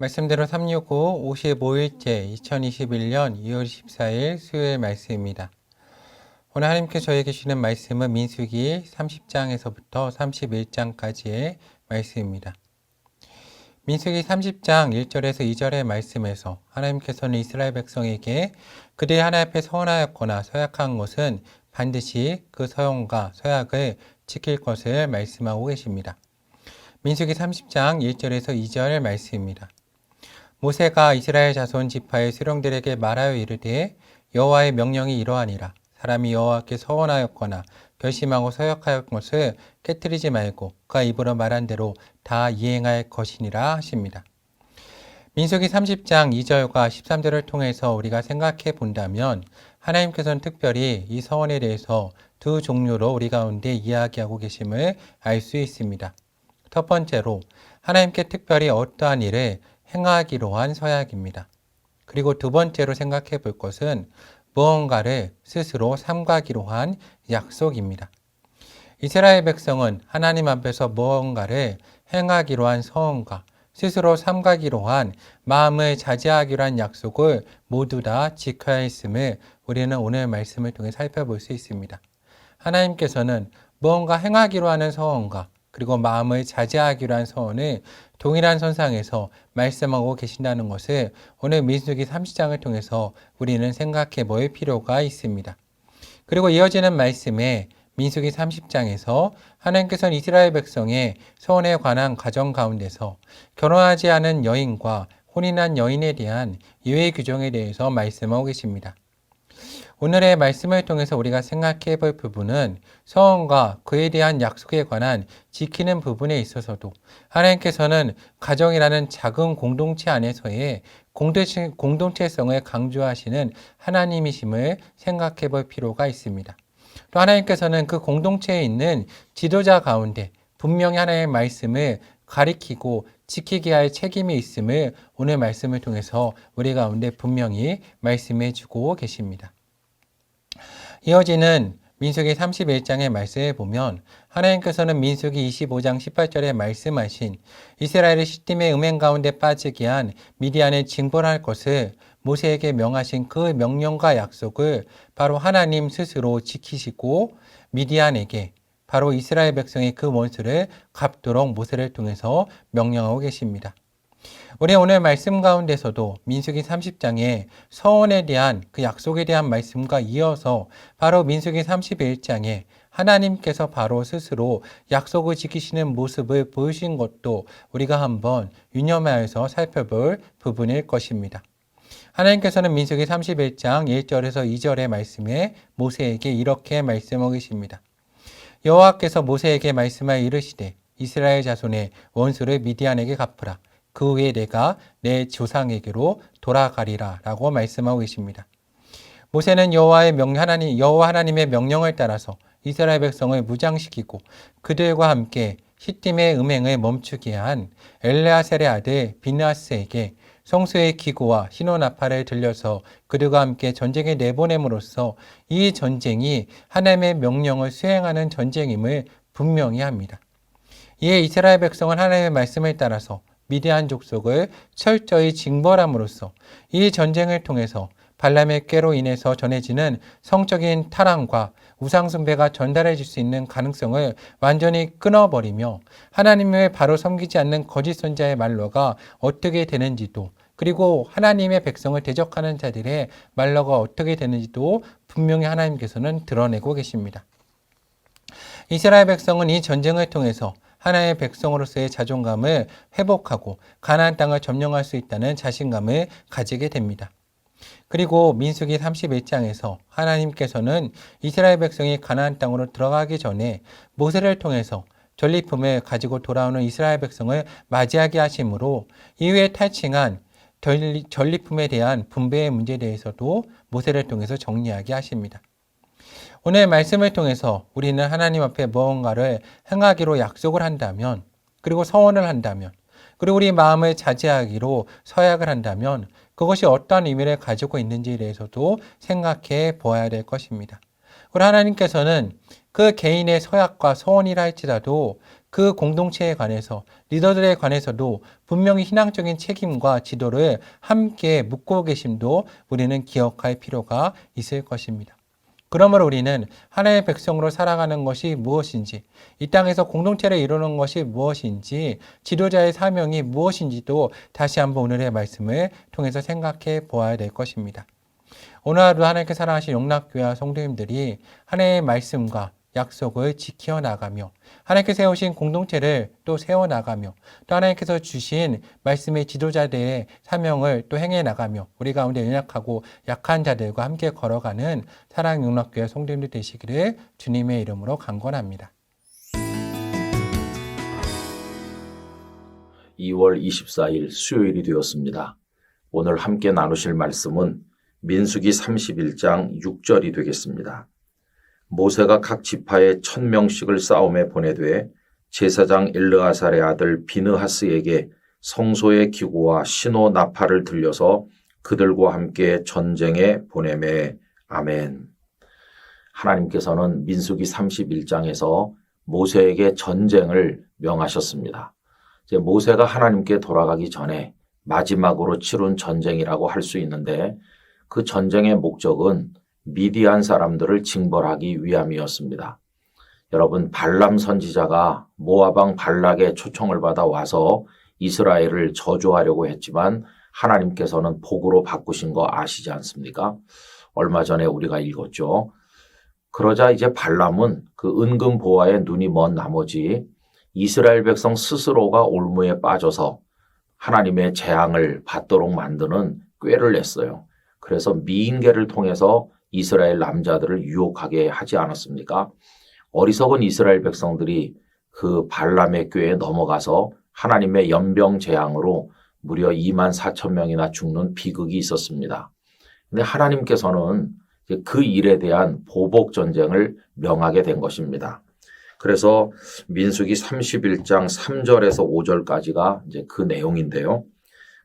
말씀대로 365 55일째 2021년 2월 24일 수요일 말씀입니다. 오늘 하나님께서 저에게 주시는 말씀은 민수기 30장에서부터 31장까지의 말씀입니다. 민수기 30장 1절에서 2절의 말씀에서 하나님께서는 이스라엘 백성에게 그들이 하나님 앞에 서운하였거나 서약한 것은 반드시 그 서원과 서약을 지킬 것을 말씀하고 계십니다. 민수기 30장 1절에서 2절 말씀입니다. 모세가 이스라엘 자손 지파의 수령들에게 말하여 이르되 여호와의 명령이 이러하니라. 사람이 여호와께 서원하였거나 결심하고 서약하였 것을 깨뜨리지 말고 그가 입으로 말한 대로 다 이행할 것이니라 하십니다. 민수기 30장 2절과 13절을 통해서 우리가 생각해 본다면 하나님께서는 특별히 이 서원에 대해서 두 종류로 우리 가운데 이야기하고 계심을 알 수 있습니다. 첫 번째로 하나님께 특별히 어떠한 일을 행하기로 한 서약입니다. 그리고 두 번째로 생각해 볼 것은 무언가를 스스로 삼가기로 한 약속입니다. 이스라엘 백성은 하나님 앞에서 무언가를 행하기로 한 서원과 스스로 삼가기로 한 마음을 자제하기로 한 약속을 모두 다 지켜야 했음을 우리는 오늘 말씀을 통해 살펴볼 수 있습니다. 하나님께서는 무언가 행하기로 하는 서원과 그리고 마음을 자제하기로 한 서원을 동일한 선상에서 말씀하고 계신다는 것을 오늘 민수기 30장을 통해서 우리는 생각해 볼 필요가 있습니다. 그리고 이어지는 말씀에 민수기 30장에서 하나님께서는 이스라엘 백성의 서원에 관한 가정 가운데서 결혼하지 않은 여인과 혼인한 여인에 대한 예외 규정에 대해서 말씀하고 계십니다. 오늘의 말씀을 통해서 우리가 생각해 볼 부분은 서원과 그에 대한 약속에 관한 지키는 부분에 있어서도 하나님께서는 가정이라는 작은 공동체 안에서의 공동체성을 강조하시는 하나님이심을 생각해 볼 필요가 있습니다. 또 하나님께서는 그 공동체에 있는 지도자 가운데 분명히 하나님의 말씀을 가리키고 지키게 할 책임이 있음을 오늘 말씀을 통해서 우리 가운데 분명히 말씀해 주고 계십니다. 이어지는 민수기 31장의 말씀을 보면 하나님께서는 민수기 25장 18절에 말씀하신 이스라엘의 시딤의 음행 가운데 빠지게 한 미디안을 징벌할 것을 모세에게 명하신 그 명령과 약속을 바로 하나님 스스로 지키시고 미디안에게 바로 이스라엘 백성의 그 원수를 갚도록 모세를 통해서 명령하고 계십니다. 우리 오늘 말씀 가운데서도 민수기 30장에 서원에 대한 그 약속에 대한 말씀과 이어서 바로 민수기 31장에 하나님께서 바로 스스로 약속을 지키시는 모습을 보여주신 것도 우리가 한번 유념하여서 살펴볼 부분일 것입니다. 하나님께서는 민수기 31장 1절에서 2절의 말씀에 모세에게 이렇게 말씀하고 계십니다. 여호와께서 모세에게 말씀하여 이르시되 이스라엘 자손의 원수를 미디안에게 갚으라. 그 후에 내가 내 조상에게로 돌아가리라 라고 말씀하고 계십니다. 모세는 여호와 하나님의 명령을 따라서 이스라엘 백성을 무장시키고 그들과 함께 시딤의 음행을 멈추게 한 엘레아셀의 아들 비느하스에게 성소의 기구와 신호나팔을 들려서 그들과 함께 전쟁에 내보냄으로써 이 전쟁이 하나님의 명령을 수행하는 전쟁임을 분명히 합니다. 이에 이스라엘 백성은 하나님의 말씀을 따라서 미디안 족속을 철저히 징벌함으로써 이 전쟁을 통해서 발람의 꾀로 인해서 전해지는 성적인 타락과 우상숭배가 전달해 줄 수 있는 가능성을 완전히 끊어버리며 하나님을 바로 섬기지 않는 거짓 선자의 말로가 어떻게 되는지도 그리고 하나님의 백성을 대적하는 자들의 말로가 어떻게 되는지도 분명히 하나님께서는 드러내고 계십니다. 이스라엘 백성은 이 전쟁을 통해서 하나님의 백성으로서의 자존감을 회복하고 가나안 땅을 점령할 수 있다는 자신감을 가지게 됩니다. 그리고 민수기 31장에서 하나님께서는 이스라엘 백성이 가나안 땅으로 들어가기 전에 모세를 통해서 전리품을 가지고 돌아오는 이스라엘 백성을 맞이하게 하심으로 이후에 탈취한 전리품에 대한 분배의 문제에 대해서도 모세를 통해서 정리하게 하십니다. 오늘 말씀을 통해서 우리는 하나님 앞에 무언가를 행하기로 약속을 한다면, 그리고 서원을 한다면, 그리고 우리 마음을 자제하기로 서약을 한다면 그것이 어떠한 의미를 가지고 있는지에 대해서도 생각해 보아야 될 것입니다. 우리 하나님께서는 그 개인의 서약과 서원이라 할지라도 그 공동체에 관해서, 리더들에 관해서도 분명히 신앙적인 책임과 지도를 함께 묻고 계심도 우리는 기억할 필요가 있을 것입니다. 그러므로 우리는 하나님의 백성으로 살아가는 것이 무엇인지, 이 땅에서 공동체를 이루는 것이 무엇인지, 지도자의 사명이 무엇인지도 다시 한번 오늘의 말씀을 통해서 생각해 보아야 될 것입니다. 오늘 하루 하나님께 사랑하신 용락교회 성도님들이 하나님의 말씀과 약속을 지켜나가며 하나님께 세우신 공동체를 또 세워나가며 또 하나님께서 주신 말씀의 지도자들의 사명을 또 행해나가며 우리 가운데 연약하고 약한 자들과 함께 걸어가는 사랑 용락교회 성도님들 되시기를 주님의 이름으로 간권합니다. 2월 24일 수요일이 되었습니다. 오늘 함께 나누실 말씀은 민수기 31장 6절이 되겠습니다. 모세가 각 지파에 1000명씩을 싸움에 보내되 제사장 엘르아살의 아들 비느하스에게 성소의 기구와 신호 나팔을 들려서 그들과 함께 전쟁에 보내매. 아멘. 하나님께서는 민수기 31장에서 모세에게 전쟁을 명하셨습니다. 이제 모세가 하나님께 돌아가기 전에 마지막으로 치룬 전쟁이라고 할 수 있는데 그 전쟁의 목적은 미디안 사람들을 징벌하기 위함이었습니다. 여러분, 발람 선지자가 모압 왕 발락의 초청을 받아 와서 이스라엘을 저주하려고 했지만 하나님께서는 복으로 바꾸신 거 아시지 않습니까? 얼마 전에 우리가 읽었죠. 그러자 이제 발람은 그 은근 보화에 눈이 먼 나머지 이스라엘 백성 스스로가 올무에 빠져서 하나님의 재앙을 받도록 만드는 꾀를 냈어요. 그래서 미인계를 통해서 이스라엘 남자들을 유혹하게 하지 않았습니까? 어리석은 이스라엘 백성들이 그 발람의 꾀에 넘어가서 하나님의 연병 재앙으로 무려 24,000명이나 죽는 비극이 있었습니다. 근데 하나님께서는 그 일에 대한 보복 전쟁을 명하게 된 것입니다. 그래서 민수기 31장 3절에서 5절까지가 이제 그 내용인데요.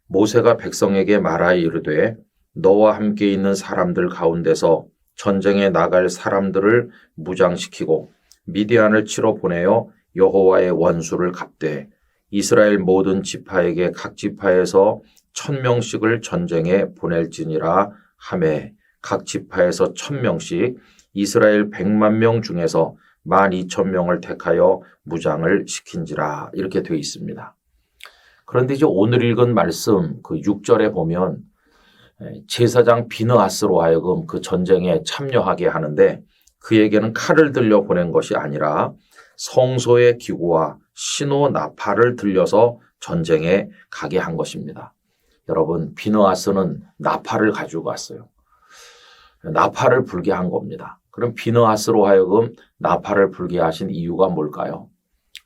모세가 백성에게 말하여 이르되 너와 함께 있는 사람들 가운데서 전쟁에 나갈 사람들을 무장시키고 미디안을 치러 보내어 여호와의 원수를 갚되 이스라엘 모든 지파에게 각 지파에서 1000명씩을 전쟁에 보낼지니라 하매 각 지파에서 1000명씩 이스라엘 100만 명 중에서 12,000명을 택하여 무장을 시킨지라 이렇게 되어 있습니다. 그런데 이제 오늘 읽은 말씀 그 6절에 보면 제사장 비느하스로 하여금 그 전쟁에 참여하게 하는데 그에게는 칼을 들려 보낸 것이 아니라 성소의 기구와 신호 나팔을 들려서 전쟁에 가게 한 것입니다. 여러분, 비느하스는 나팔을 가지고 갔어요. 나팔을 불게 한 겁니다. 그럼 비느하스로 하여금 나팔을 불게 하신 이유가 뭘까요?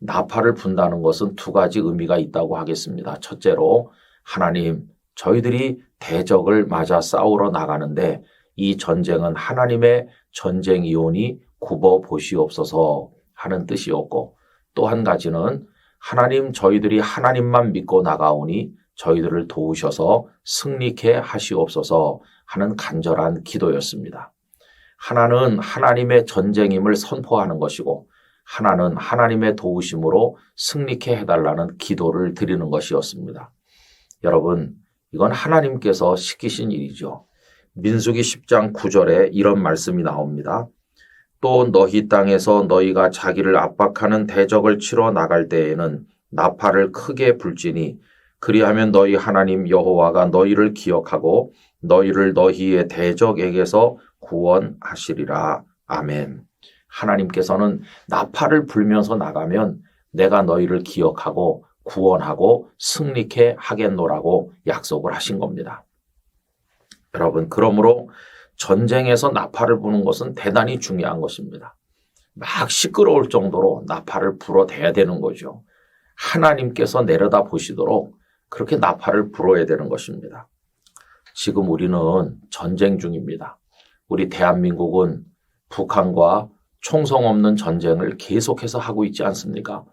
나팔을 분다는 것은 두 가지 의미가 있다고 하겠습니다. 첫째로 하나님, 저희들이 대적을 맞아 싸우러 나가는데 이 전쟁은 하나님의 전쟁이오니 굽어 보시옵소서 하는 뜻이었고 또 한 가지는 하나님 저희들이 하나님만 믿고 나가오니 저희들을 도우셔서 승리케 하시옵소서 하는 간절한 기도였습니다. 하나는 하나님의 전쟁임을 선포하는 것이고 하나는 하나님의 도우심으로 승리케 해달라는 기도를 드리는 것이었습니다. 여러분, 이건 하나님께서 시키신 일이죠. 민수기 10장 9절에 이런 말씀이 나옵니다. 또 너희 땅에서 너희가 자기를 압박하는 대적을 치러 나갈 때에는 나팔을 크게 불지니 그리하면 너희 하나님 여호와가 너희를 기억하고 너희를 너희의 대적에게서 구원하시리라. 아멘. 하나님께서는 나팔을 불면서 나가면 내가 너희를 기억하고 구원하고 승리케 하겠노라고 약속을 하신 겁니다. 여러분, 그러므로 전쟁에서 나팔을 부는 것은 대단히 중요한 것입니다. 막 시끄러울 정도로 나팔을 불어대야 되는 거죠. 하나님께서 내려다 보시도록 그렇게 나팔을 불어야 되는 것입니다. 지금 우리는 전쟁 중입니다. 우리 대한민국은 북한과 총성 없는 전쟁을 계속해서 하고 있지 않습니까?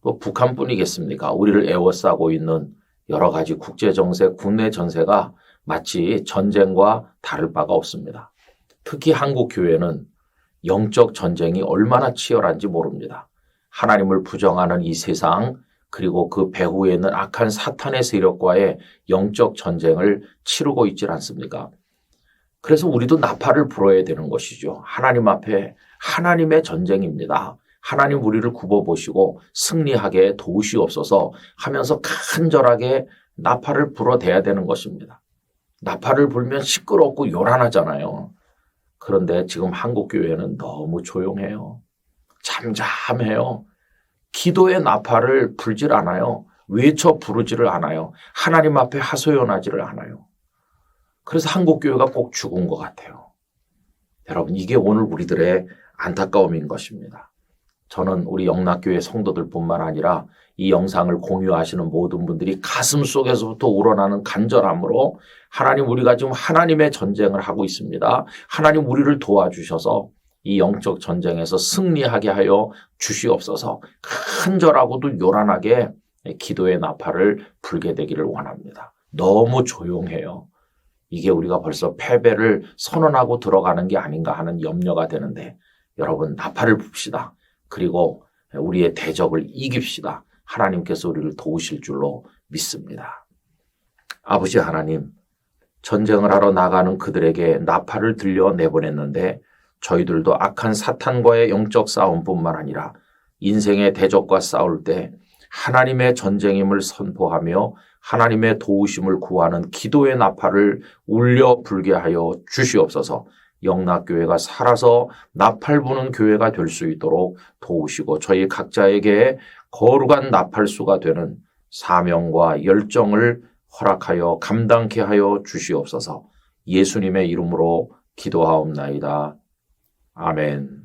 또 북한뿐이겠습니까? 우리를 에워싸고 있는 여러 가지 국제정세, 국내 전세가 마치 전쟁과 다를 바가 없습니다. 특히 한국 교회는 영적 전쟁이 얼마나 치열한지 모릅니다. 하나님을 부정하는 이 세상, 그리고 그 배후에 있는 악한 사탄의 세력과의 영적 전쟁을 치르고 있질 않습니까? 그래서 우리도 나팔을 불어야 되는 것이죠. 하나님 앞에 하나님의 전쟁입니다. 하나님 우리를 굽어보시고 승리하게 도우시옵소서 하면서 간절하게 나팔을 불어대야 되는 것입니다. 나팔을 불면 시끄럽고 요란하잖아요. 그런데 지금 한국교회는 너무 조용해요. 잠잠해요. 기도의 나팔을 불질 않아요. 외쳐 부르지를 않아요. 하나님 앞에 하소연하지를 않아요. 그래서 한국교회가 꼭 죽은 것 같아요. 여러분, 이게 오늘 우리들의 안타까움인 것입니다. 저는 우리 영락교회 성도들뿐만 아니라 이 영상을 공유하시는 모든 분들이 가슴 속에서부터 우러나는 간절함으로 하나님, 우리가 지금 하나님의 전쟁을 하고 있습니다. 하나님 우리를 도와주셔서 이 영적 전쟁에서 승리하게 하여 주시옵소서 간절하고도 요란하게 기도의 나팔을 불게 되기를 원합니다. 너무 조용해요. 이게 우리가 벌써 패배를 선언하고 들어가는 게 아닌가 하는 염려가 되는데, 여러분 나팔을 붑시다. 그리고 우리의 대적을 이깁시다. 하나님께서 우리를 도우실 줄로 믿습니다. 아버지 하나님, 전쟁을 하러 나가는 그들에게 나팔을 들려 내보냈는데 저희들도 악한 사탄과의 영적 싸움뿐만 아니라 인생의 대적과 싸울 때 하나님의 전쟁임을 선포하며 하나님의 도우심을 구하는 기도의 나팔을 울려 불게 하여 주시옵소서. 영락교회가 살아서 나팔 부는 교회가 될 수 있도록 도우시고 저희 각자에게 거룩한 나팔수가 되는 사명과 열정을 허락하여 감당케 하여 주시옵소서. 예수님의 이름으로 기도하옵나이다. 아멘.